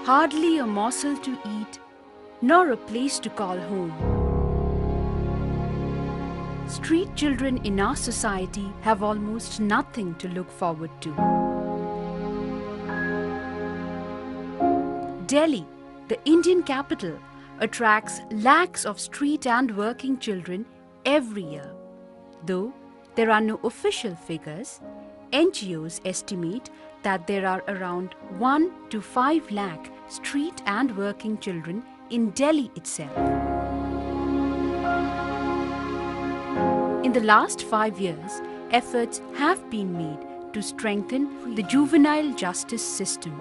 hardly a morsel to eat, nor a place to call home. Street children in our society have almost nothing to look forward to. Delhi, the Indian capital, attracts lakhs of street and working children every year. Though there are no official figures, NGOs estimate that there are around 1 to 5 lakh street and working children in Delhi itself. In the last 5 years, efforts have been made to strengthen the juvenile justice system,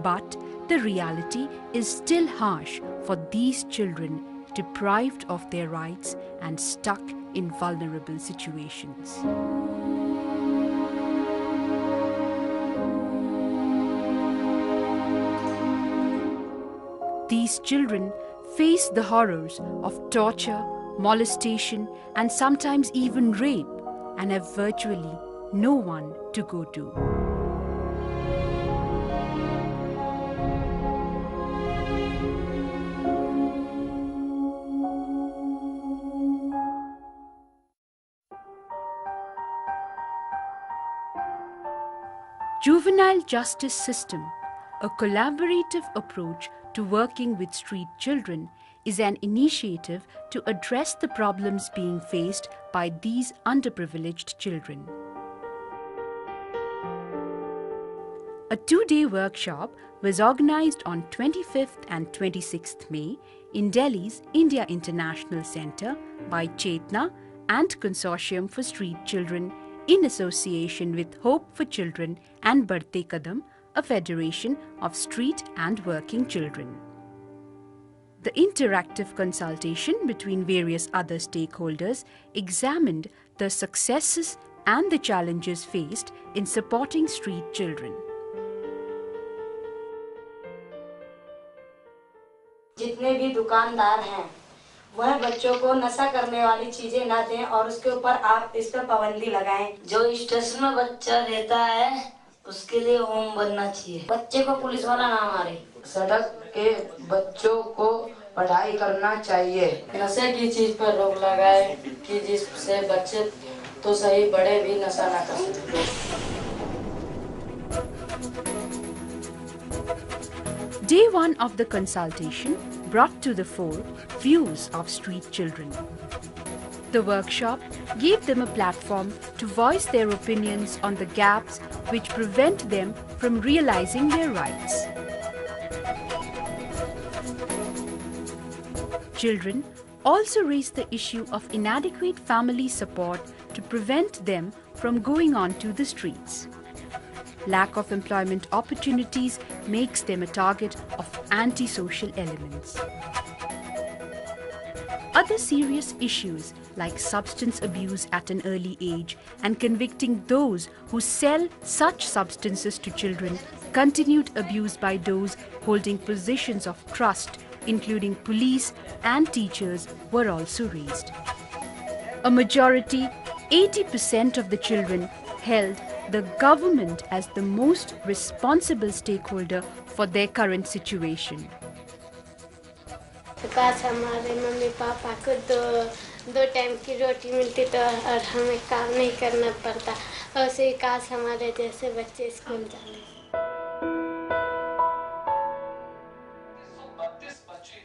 but the reality is still harsh for these children deprived of their rights and stuck in vulnerable situations. These children face the horrors of torture, molestation, and sometimes even rape, and have virtually no one to go to. Juvenile justice system, a collaborative approach to working with street children, is an initiative to address the problems being faced by these underprivileged children. A 2-day workshop was organized on 25th and 26th May in Delhi's India International Centre by Chetna and Consortium for Street Children in association with Hope for Children and Badhte Kadam, a federation of street and working children. The interactive consultation between various other stakeholders examined the successes and the challenges faced in supporting street children. जितने भी दुकानदार हैं वह बच्चों को नशा करने वाली चीजें ना दें और उसके ऊपर आप इस पर पाबंदी लगाएं। जो स्टेशन में बच्चा रहता है उसके लिए होम बनना चाहिए। बच्चे को पुलिस वाला ना मारे। सड़क के बच्चों को पढ़ाई करना चाहिए। नशे की चीज पर रोक लगाए कि जिससे बच्चे तो सही बड़े भी नशा ना कर सकें। Day 1 of the consultation brought to the fore views of street children. The workshop gave them a platform to voice their opinions on the gaps which prevent them from realizing their rights. Children also raised the issue of inadequate family support to prevent them from going onto the streets. Lack of employment opportunities makes them a target of antisocial elements. Other serious issues like substance abuse at an early age and convicting those who sell such substances to children, continued abuse by those holding positions of trust, including police and teachers, were also raised. A majority, 80% of the children, held the government as the most responsible stakeholder for their current situation. काश हमारे mummy papa को दो time की रोटी मिलती तो और हमें काम नहीं करना पड़ता और से काश हमारे जैसे बच्चे स्कूल जाते।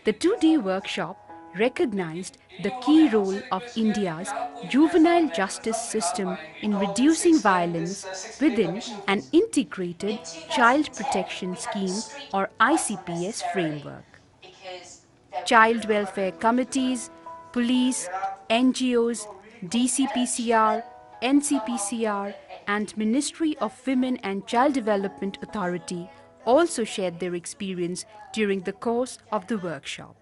The 2-day workshop recognized the key role of India's juvenile justice system in reducing violence within an integrated child protection scheme or ICPS framework. Child welfare committees, police, NGOs, DCPCR, NCPCR and Ministry of Women and Child Development Authority also shared their experience during the course of the workshop.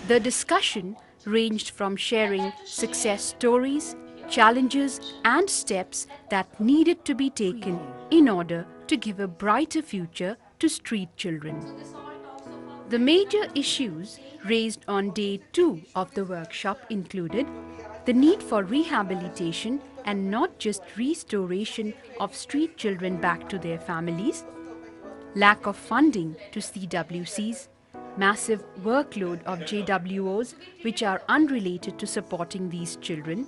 The discussion ranged from sharing success stories, challenges and steps that needed to be taken in order to give a brighter future to street children. The major issues raised on day 2 of the workshop included the need for rehabilitation and not just restoration of street children back to their families, lack of funding to CWCs, massive workload of JWOs which are unrelated to supporting these children,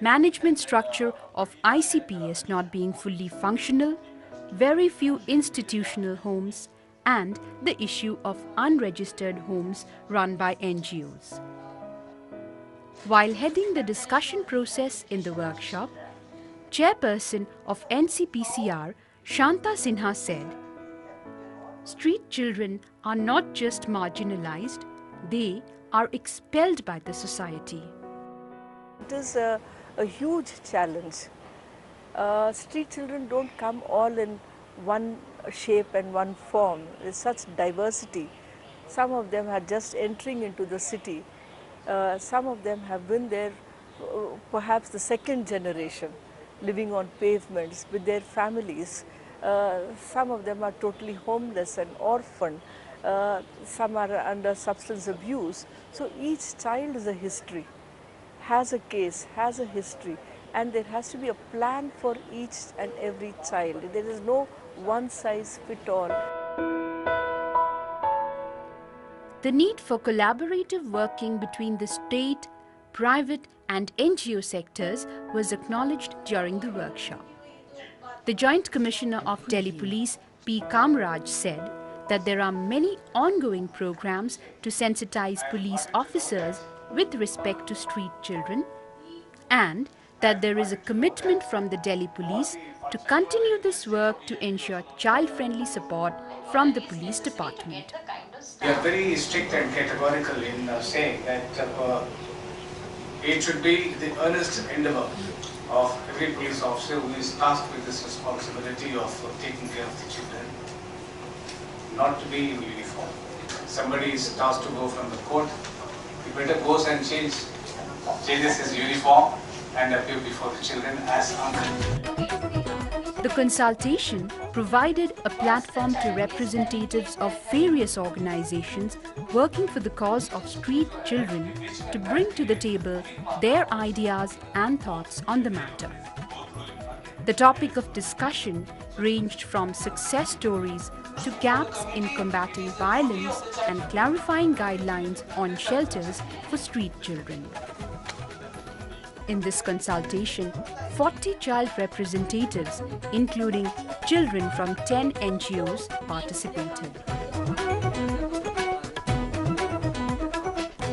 management structure of ICPS not being fully functional, very few institutional homes, and the issue of unregistered homes run by NGOs. While heading the discussion process in the workshop, Chairperson of NCPCR, Shanta Sinha said, "Street children are not just marginalized, they are expelled by the society." It is a huge challenge. Street children don't come all in one shape and one form. There's such diversity. Some of them are just entering into the city. Some of them have been there, perhaps the second generation, living on pavements with their families. Some of them are totally homeless and orphaned. Some are under substance abuse. So each child is a history, has a case, has a history, and there has to be a plan for each and every child. There is no one size fit all. The need for collaborative working between the state, private and NGO sectors was acknowledged during the workshop. The Joint Commissioner of Delhi Police, P.R.O, said that there are many ongoing programs to sensitize police officers with respect to street children, and that there is a commitment from the Delhi Police to continue this work to ensure child-friendly support from the police department. We are very strict and categorical in saying that it should be the earnest endeavor of every police officer who is tasked with this responsibility of taking care of the children, not to be in uniform. Somebody is tasked to go from the court, he better goes and changes his uniform and appear before the children as uncle. The consultation provided a platform to representatives of various organizations working for the cause of street children to bring to the table their ideas and thoughts on the matter. The topic of discussion ranged from success stories to gaps in combating violence and clarifying guidelines on shelters for street children. In this consultation, 40 child representatives, including children from 10 NGOs, participated.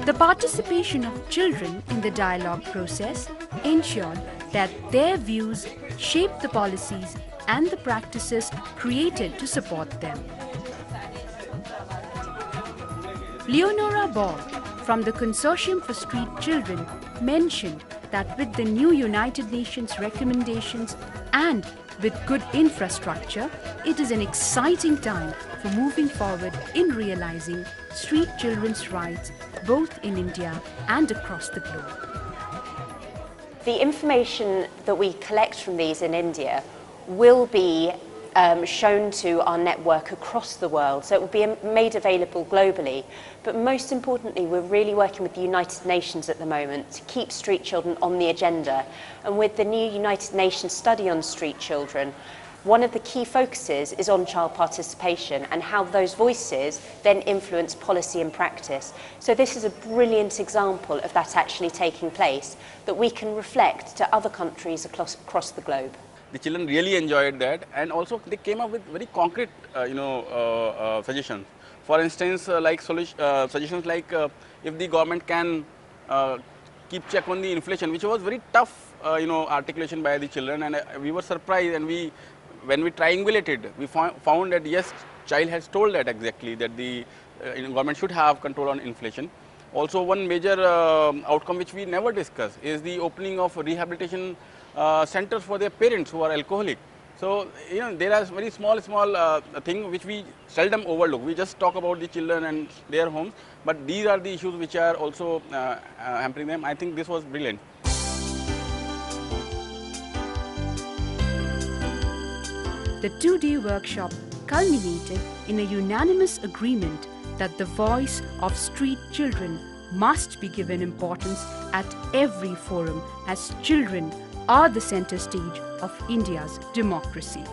The participation of children in the dialogue process ensured that their views shape the policies and the practices created to support them. Leonora Ball from the Consortium for Street Children mentioned that with the new United Nations recommendations and with good infrastructure, it is an exciting time for moving forward in realizing street children's rights both in India and across the globe. The information that we collect from these in India will be shown to our network across the world, so it will be made available globally. But most importantly, we're really working with the United Nations at the moment to keep street children on the agenda. And with the new United Nations study on street children, one of the key focuses is on child participation and how those voices then influence policy and practice. So this is a brilliant example of that actually taking place, that we can reflect to other countries across the globe. The children really enjoyed that, and also they came up with very concrete, suggestions. For instance, suggestions like if the government can keep check on the inflation, which was very tough, articulation by the children, and we were surprised. And when we triangulated, we found that yes, child has told that exactly, that the government should have control on inflation. Also, one major outcome which we never discussed is the opening of rehabilitation centers for their parents who are alcoholic. So, there are very small thing which we seldom overlook. We just talk about the children and their homes, but these are the issues which are also hampering them. I think this was brilliant. The two-day workshop culminated in a unanimous agreement that the voice of street children must be given importance at every forum, as children are the center stage of India's democracy.